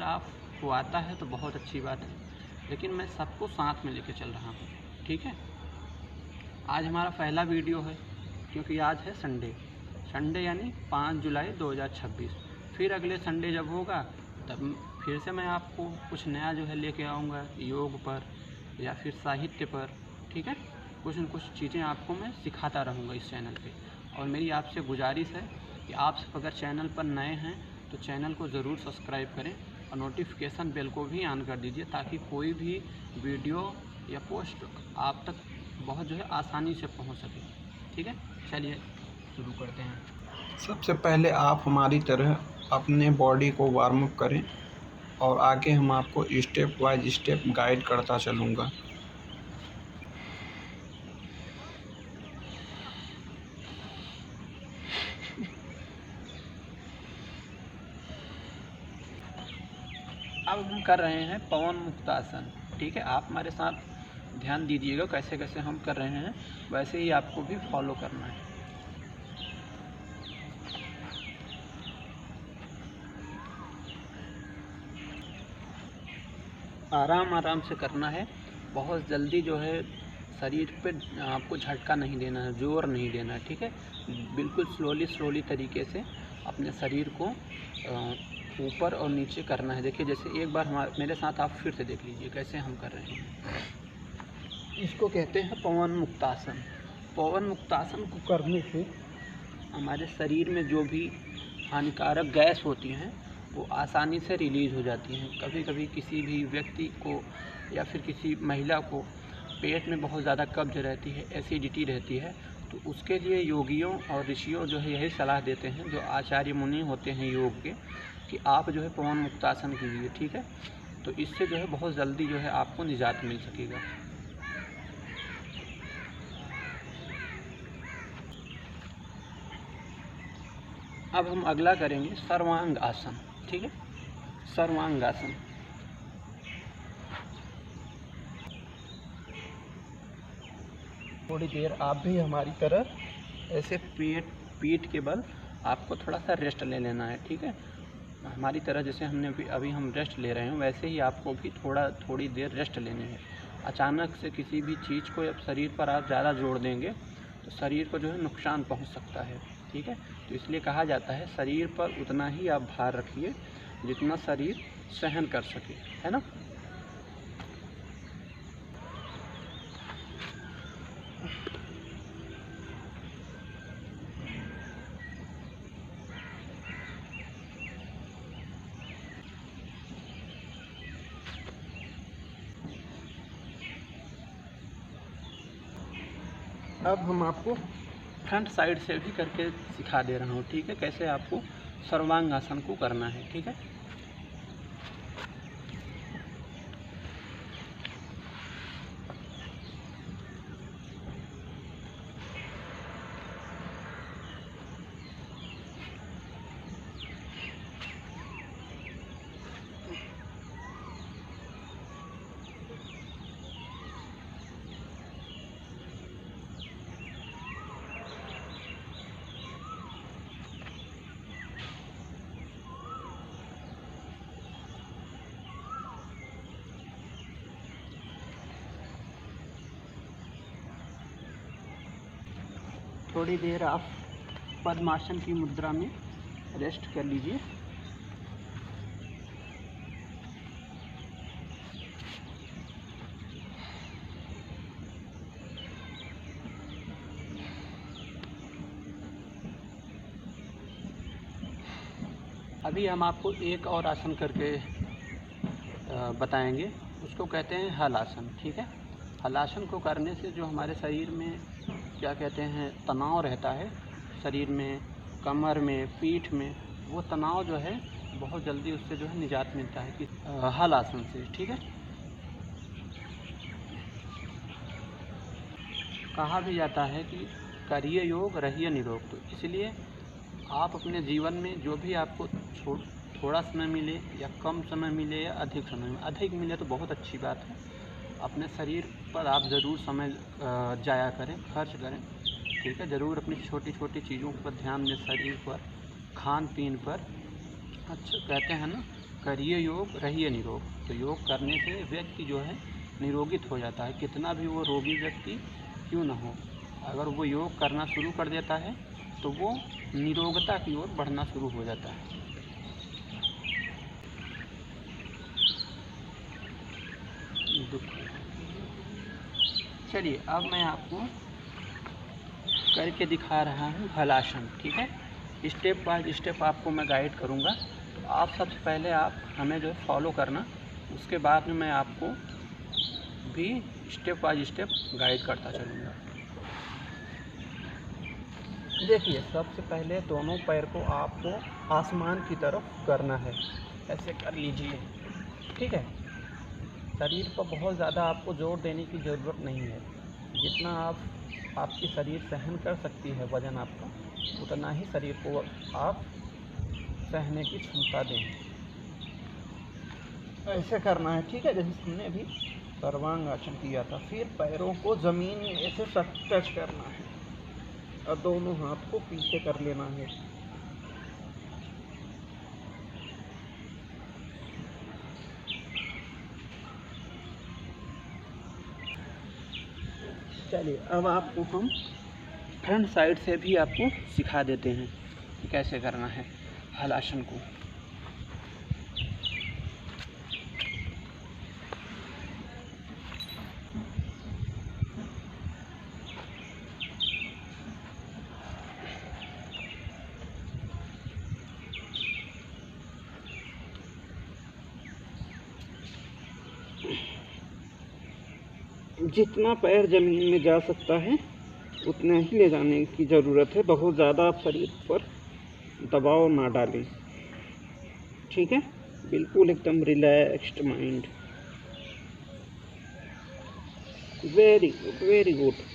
आपको आता है तो बहुत अच्छी बात है, लेकिन मैं सबको साथ में लेके चल रहा हूँ, ठीक है। आज हमारा पहला वीडियो है क्योंकि आज है संडे यानी 5 जुलाई 2026। फिर अगले संडे जब होगा तब फिर से मैं आपको कुछ नया जो है लेके आऊँगा योग पर या फिर साहित्य पर, ठीक है। कुछ न कुछ चीज़ें आपको मैं सिखाता रहूँगा इस चैनल पे। और मेरी आपसे गुजारिश है कि आप अगर चैनल पर नए हैं तो चैनल को ज़रूर सब्सक्राइब करें और नोटिफिकेशन बेल को भी ऑन कर दीजिए, ताकि कोई भी वीडियो या पोस्ट आप तक बहुत जो है आसानी से पहुंच सके, ठीक है। चलिए शुरू करते हैं। सबसे पहले आप हमारी तरह अपने बॉडी को वार्म अप करें और आगे हम आपको स्टेप बाय स्टेप गाइड करता चलूँगा। अब हम कर रहे हैं पवन मुक्तासन, ठीक है। आप हमारे साथ ध्यान दीजिएगा कैसे कैसे हम कर रहे हैं, वैसे ही आपको भी फॉलो करना है। आराम आराम से करना है, बहुत जल्दी जो है शरीर पे आपको झटका नहीं देना है, जोर नहीं देना है, ठीक है। बिल्कुल स्लोली तरीके से अपने शरीर को ऊपर और नीचे करना है। देखिए जैसे एक बार मेरे साथ आप फिर से देख लीजिए कैसे हम कर रहे हैं। इसको कहते हैं पवन मुक्तासन। पवन मुक्तासन को करने से हमारे शरीर में जो भी हानिकारक गैस होती हैं वो आसानी से रिलीज़ हो जाती हैं। कभी कभी किसी भी व्यक्ति को या फिर किसी महिला को पेट में बहुत ज़्यादा कब्ज रहती है, एसिडिटी रहती है, तो उसके लिए योगियों और ऋषियों जो है यही सलाह देते हैं, जो आचार्य मुनि होते हैं योग के, कि आप जो है पवन मुक्तासन कीजिए, ठीक है। तो इससे जो है बहुत जल्दी जो है आपको निजात मिल सकेगा। अब हम अगला करेंगे सर्वांग आसन, ठीक है। सर्वांग आसन थोड़ी देर आप भी हमारी तरह ऐसे पीठ के बल आपको थोड़ा सा रेस्ट ले लेना है, ठीक है। हमारी तरह जैसे हमने अभी हम रेस्ट ले रहे हैं वैसे ही आपको भी थोड़ी देर रेस्ट लेने हैं। अचानक से किसी भी चीज़ को अब शरीर पर आप ज़्यादा जोड़ देंगे तो शरीर को जो है नुकसान पहुंच सकता है, ठीक है। तो इसलिए कहा जाता है शरीर पर उतना ही आप भार रखिए जितना शरीर सहन कर सके, है ना। अब हम आपको फ्रंट साइड से भी करके सिखा दे रहा हूँ, ठीक है, कैसे आपको सर्वांग आसन को करना है, ठीक है। थोड़ी देर आप पद्मासन की मुद्रा में रेस्ट कर लीजिए। अभी हम आपको एक और आसन करके बताएंगे, उसको कहते हैं हल आसन, ठीक है। हल आसन को करने से जो हमारे शरीर में क्या कहते हैं तनाव रहता है, शरीर में, कमर में, पीठ में, वो तनाव जो है बहुत जल्दी उससे जो है निजात मिलता है कि हल आसन से, ठीक है। कहा भी जाता है कि करिए योग रहिए निरोग। तो इसलिए आप अपने जीवन में जो भी आपको थोड़ा समय मिले या कम समय मिले या अधिक समय में, अधिक मिले तो बहुत अच्छी बात है, अपने शरीर पर आप ज़रूर समय जाया करें, खर्च करें, ठीक है। ज़रूर अपनी छोटी छोटी चीज़ों पर ध्यान दें, शरीर पर, खान पीन पर। अच्छा कहते हैं ना, करिए योग, रहिए निरोग। तो योग करने से व्यक्ति जो है निरोगित हो जाता है, कितना भी वो रोगी व्यक्ति क्यों ना हो। अगर वो योग करना शुरू कर देता है तो वो निरोगता की ओर बढ़ना शुरू हो जाता है। चलिए अब मैं आपको करके दिखा रहा हूँ हलासन, ठीक है। स्टेप बाय स्टेप आपको मैं गाइड करूँगा, तो आप सबसे पहले आप हमें जो फॉलो करना, उसके बाद में मैं आपको भी स्टेप बाय स्टेप गाइड करता चलूँगा। देखिए, सबसे पहले दोनों पैर को आपको आसमान की तरफ करना है, ऐसे कर लीजिए, ठीक है। शरीर पर बहुत ज़्यादा आपको जोर देने की ज़रूरत नहीं है, जितना आपकी शरीर सहन कर सकती है वज़न आपका, उतना ही शरीर को आप सहने की क्षमता दें। ऐसे करना है, ठीक है, जैसे हमने अभी सर्वांगासन किया था। फिर पैरों को ज़मीन में ऐसे टच करना है और दोनों हाथ को पीछे कर लेना है। चलिए अब आपको हम फ्रंट साइड से भी आपको सिखा देते हैं कि कैसे करना है हलासन को। जितना पैर ज़मीन में जा सकता है उतना ही ले जाने की ज़रूरत है, बहुत ज़्यादा आप शरीर पर दबाव ना डालें, ठीक है। बिल्कुल एकदम relaxed mind. Very good, very good.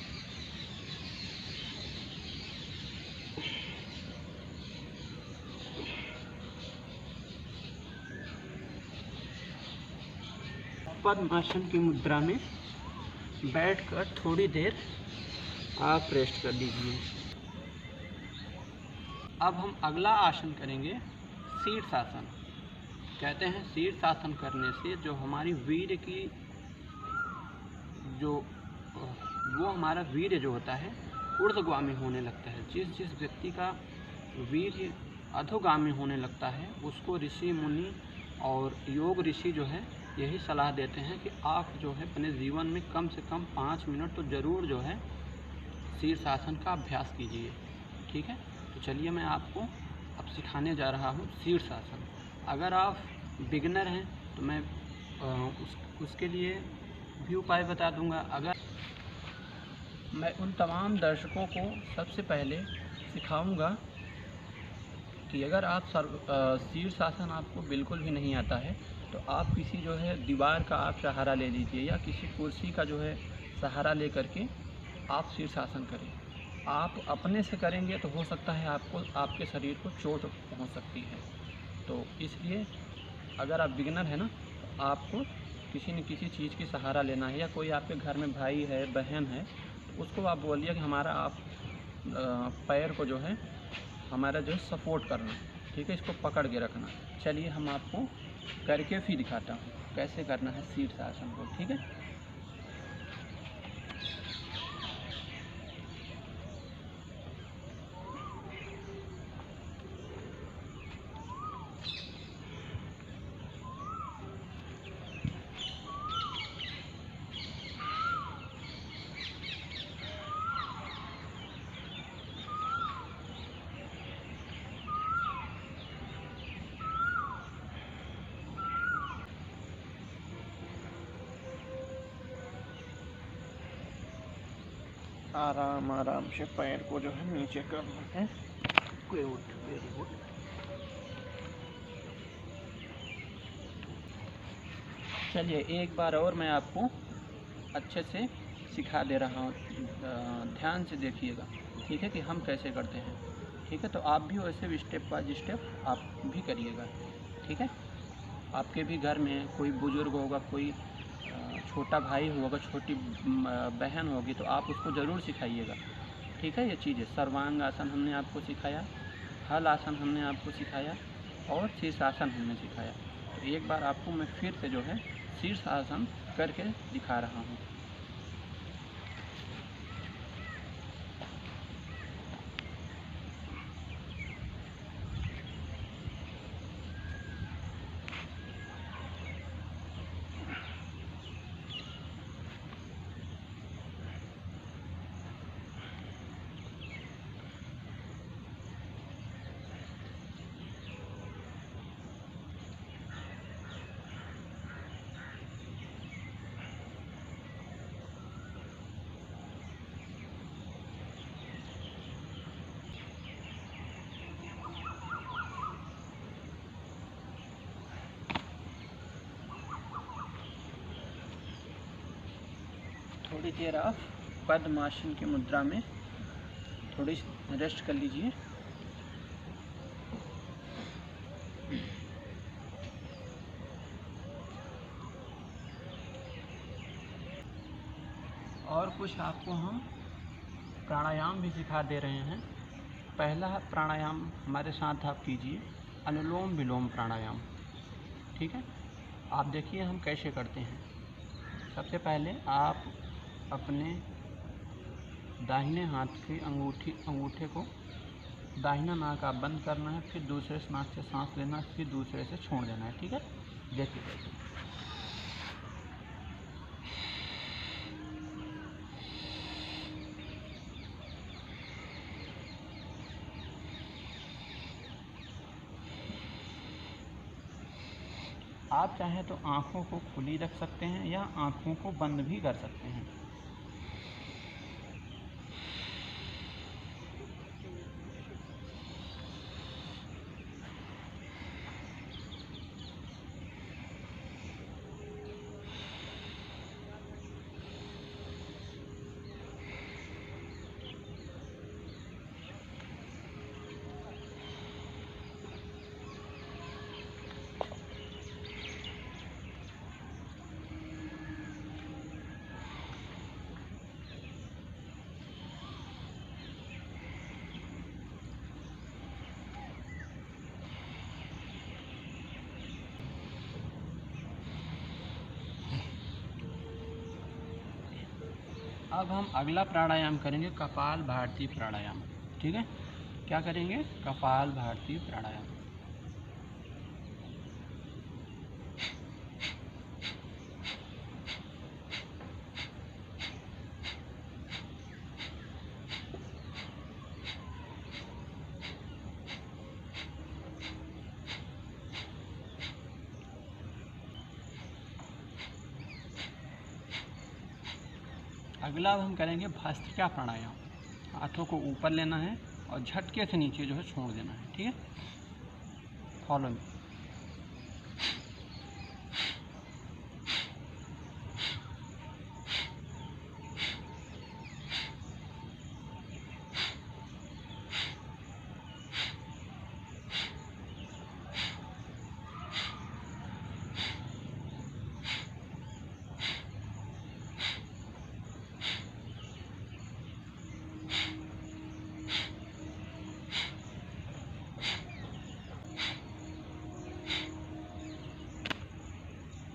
पद्मासन की मुद्रा में बैठकर थोड़ी देर आप रेस्ट कर लीजिए। अब हम अगला आसन करेंगे शीर्षासन। कहते हैं शीर्षासन करने से जो हमारी वीर्य की वो हमारा वीर्य जो होता है ऊर्ध्वगामी होने लगता है। जिस व्यक्ति का वीर्य अधोगामी होने लगता है उसको ऋषि मुनि और योग ऋषि जो है यही सलाह देते हैं कि आप जो है अपने जीवन में कम से कम 5 मिनट तो ज़रूर जो है शीर्षासन का अभ्यास कीजिए, ठीक है। तो चलिए मैं आपको अब सिखाने जा रहा हूँ शीर्षासन। अगर आप बिगिनर हैं तो मैं उसके लिए भी उपाय बता दूंगा। अगर मैं उन तमाम दर्शकों को सबसे पहले सिखाऊंगा कि अगर आप शीर्षासन आपको बिल्कुल भी नहीं आता है तो आप किसी जो है दीवार का आप सहारा ले लीजिए या किसी कुर्सी का जो है सहारा ले करके आप शीर्षासन करें। आप अपने से करेंगे तो हो सकता है आपके शरीर को चोट पहुंच सकती है। तो इसलिए अगर आप बिगिनर हैं ना तो आपको किसी न किसी चीज़ की सहारा लेना है, या कोई आपके घर में भाई है बहन है तो उसको आप बोलिए कि हमारा आप पैर को जो है हमारा जो सपोर्ट करना, ठीक है, इसको पकड़ के रखना। चलिए हम आपको करके फिर दिखाता हूँ कैसे करना है शीर्षासन को, ठीक है। आराम आराम से पैर को जो है नीचे करना है। Good, very good. चलिए एक बार और मैं आपको अच्छे से सिखा दे रहा हूँ, ध्यान से देखिएगा, ठीक है, कि हम कैसे करते हैं, ठीक है। तो आप भी वैसे स्टेप बाय स्टेप आप भी करिएगा, ठीक है। आपके भी घर में कोई बुजुर्ग होगा, कोई छोटा भाई होगा, छोटी बहन होगी, तो आप उसको ज़रूर सिखाइएगा, ठीक है। ये चीज़ें सर्वांग आसन हमने आपको सिखाया, हल आसन हमने आपको सिखाया और शीर्षासन हमने सिखाया। तो तो एक बार आपको मैं फिर से जो है शीर्षासन करके दिखा रहा हूँ। थोड़ी देर आप पद्मासन की मुद्रा में थोड़ी रेस्ट कर लीजिए। और कुछ आपको हम प्राणायाम भी सिखा दे रहे हैं। पहला प्राणायाम हमारे साथ आप कीजिए, अनुलोम विलोम प्राणायाम। ठीक है, आप देखिए हम कैसे करते हैं। सबसे पहले आप अपने दाहिने हाथ की अंगूठे को दाहिना नाक आप बंद करना है, फिर दूसरे नाक से सांस लेना, फिर दूसरे से छोड़ देना है। ठीक है, देखिए आप चाहें तो आँखों को खुली रख सकते हैं या आँखों को बंद भी कर सकते हैं। अब हम अगला प्राणायाम करेंगे कपाल भारती प्राणायाम। ठीक है, क्या करेंगे? कपाल भारती प्राणायाम। अगला अब हम करेंगे भस्त्रिका प्राणायाम। हाथों को ऊपर लेना है और झटके से नीचे जो है छोड़ देना है। ठीक है, फॉलो मी।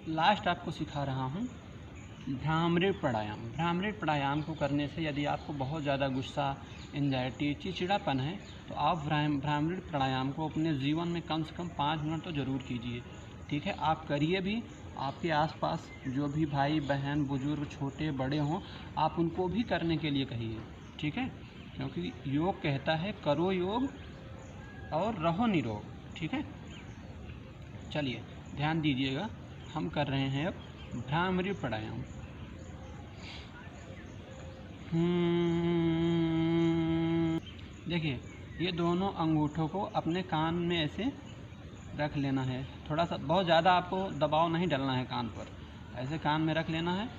लास्ट आपको सिखा रहा हूँ भ्रामरी प्राणायाम। भ्रामरी प्राणायाम को करने से यदि आपको बहुत ज़्यादा गुस्सा, एंजाइटी, चिड़चिड़ापन है तो आप भ्रामरी प्राणायाम को अपने जीवन में कम से कम 5 मिनट तो ज़रूर कीजिए। ठीक है, आप करिए भी। आपके आसपास जो भी भाई बहन, बुजुर्ग, छोटे बड़े हों, आप उनको भी करने के लिए कहिए। ठीक है, क्योंकि योग कहता है करो योग और रहो निरोग। ठीक है, चलिए ध्यान दीजिएगा, हम कर रहे हैं अब भ्रामरी प्राणायाम। देखिए, ये दोनों अंगूठों को अपने कान में ऐसे रख लेना है। थोड़ा सा, बहुत ज़्यादा आपको दबाव नहीं डालना है कान पर, ऐसे कान में रख लेना है।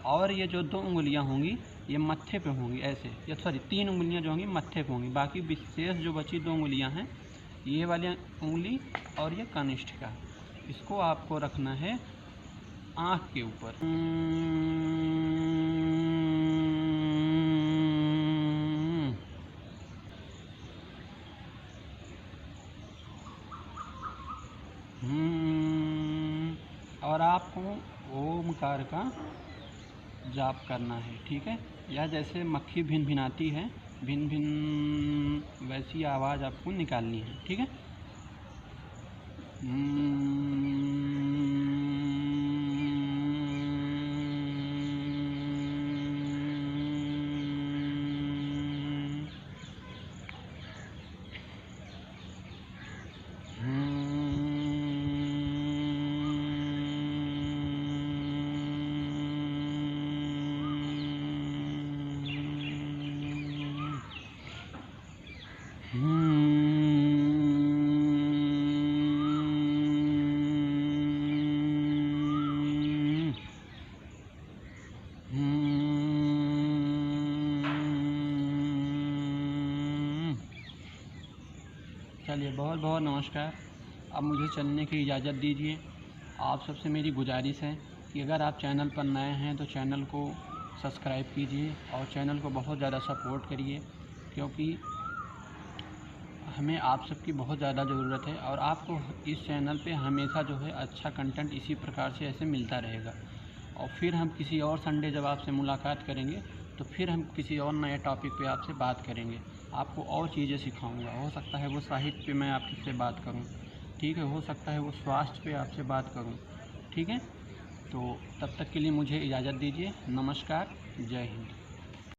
और ये जो 2 उंगलियां होंगी ये मत्थे पे होंगी, ऐसे, या सॉरी 3 उंगलियां जो होंगी मत्थे पे होंगी। बाकी विशेष जो बची 2 उंगलियां हैं, ये वाली उंगली और ये कनिष्ठिका, इसको आपको रखना है आँख के ऊपर। और आपको ओमकार का जाप करना है, ठीक है। या जैसे मक्खी भिन भिनाती है, भिन भिन वैसी आवाज़ आपको निकालनी है, ठीक है। चलिए, बहुत बहुत नमस्कार। अब मुझे चलने की इजाज़त दीजिए। आप सबसे मेरी गुजारिश है कि अगर आप चैनल पर नए हैं तो चैनल को सब्सक्राइब कीजिए और चैनल को बहुत ज़्यादा सपोर्ट करिए, क्योंकि हमें आप सबकी बहुत ज़्यादा ज़रूरत है और आपको इस चैनल पे हमेशा जो है अच्छा कंटेंट इसी प्रकार से ऐसे मिलता रहेगा। और फिर हम किसी और संडे जब आपसे मुलाकात करेंगे तो फिर हम किसी और नए टॉपिक पे आपसे बात करेंगे। आपको और चीज़ें सिखाऊंगा। हो सकता है वो साहित्य पे मैं आपसे बात करूं, ठीक है। हो सकता है वो स्वास्थ्य पे आपसे बात करूं, ठीक है। तो तब तक के लिए मुझे इजाज़त दीजिए। नमस्कार, जय हिंद।